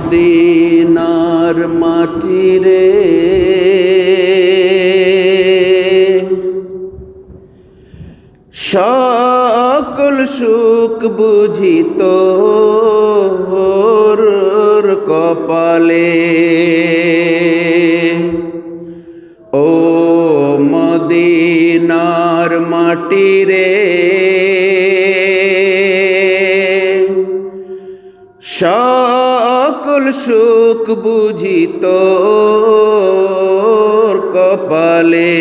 মদিনার মাটি রে, সকল সুখ বুঝি তোর কপালে। ও মদিনার মাটি রে, সকল সুখ বুঝি তোর কপালে।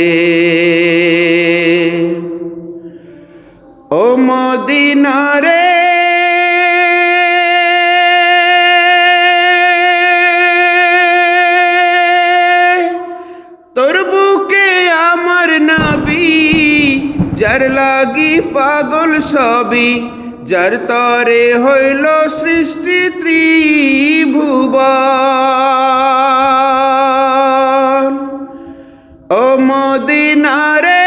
ও মদিনা রে, তোর বুকে আমার নবী, যার লাগি পাগল সবই, যার তরে হইল সৃষ্টি ত্রিভুবন। ও মদিনা রে,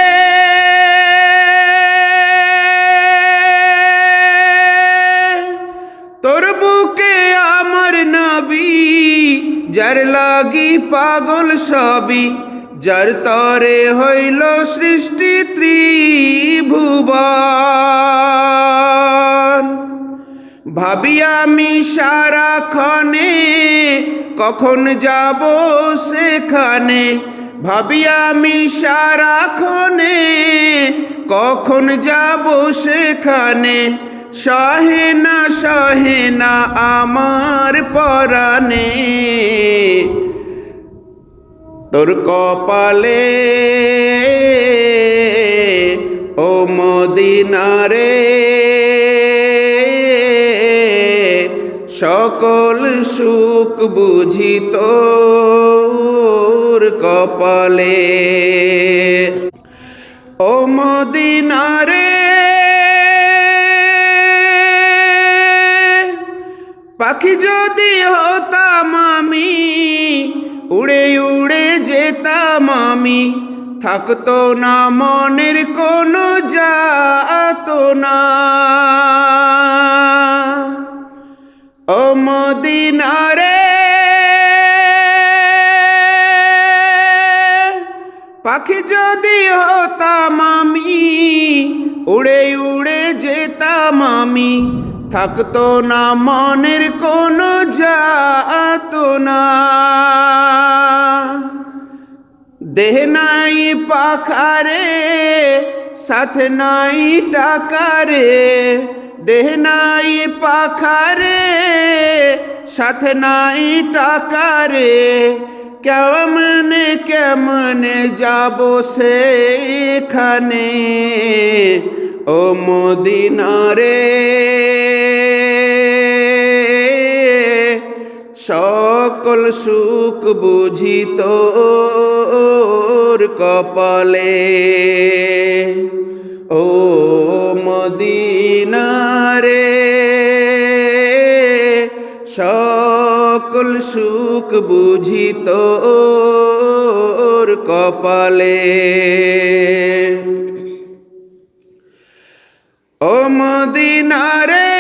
তোর বুকে আমার নবী, যার লাগি পাগল সবই, যার তরে হইল সৃষ্টি ত্রিভুবন। ভাবি আমি সারাক্ষণে কখন যাব সেখানে, ভাবি আমি সারাক্ষণে কখন যাব সেখানে। সহে না আমার পরাণে, তোর কপালে। ও মদিনা রে, সকল সুখ বুঝি তোর কপালে। ও মদিনা রে, পাখি যদি হতাম আমি, উড়ে উড়ে যেতাম আমি, থাকতো না মনের কোনো যাতনা। ও মদিনা রে, পাখি যদি হতাম আমি, উড়ে উড়ে যেতাম আমি, থাকতো না মনের কোনো যাতনা। দেহ নাই পাখারে, সাথে নাই টাকারে, দেহ নাই পাখারে, সাথে নাই টাকারে। কেমনে কেমনে যাব সেখানে। ও মদিনা রে, সকল সুখ বুঝি তোর কপালে। ও মদিনা রে, সকল সুখ বুঝি তোর কপালে। ও মদিনা রে,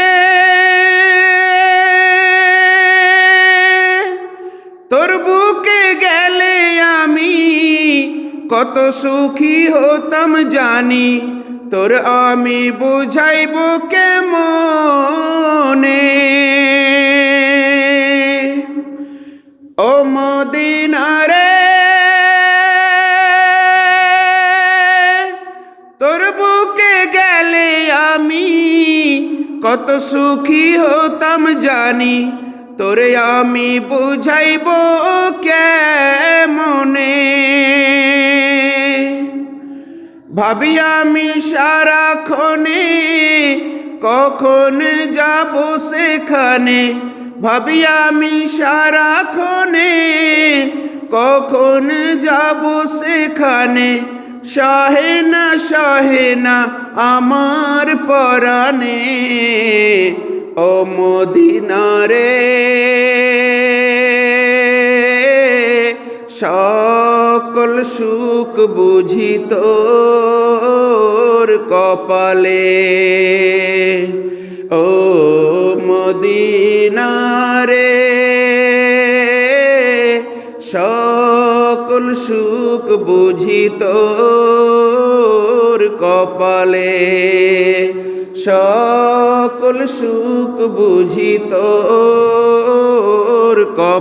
তোর বুকে গেলে আমি কত সুখী হতাম জানি, তোর আমি বুঝাইব কেমনে। ও মদিনা রে, তোর বুকে গেলে আমি কত সুখী হতাম জানি, তোরে আমি বুঝাইব কেমনে। ভাবি আমি সারাক্ষণে কখন যাব সেখানে, ভাবি আমি সারাক্ষণে কখন যাব সেখানে। সহে না আমার পরাণে। ও মদিনা রে, সকল সুখ বুঝি তোর কপালে। ও মদিনা রে। সকল সুখ বুঝি তোর কপালে, সকল সুখ বুঝি তোর কপালে।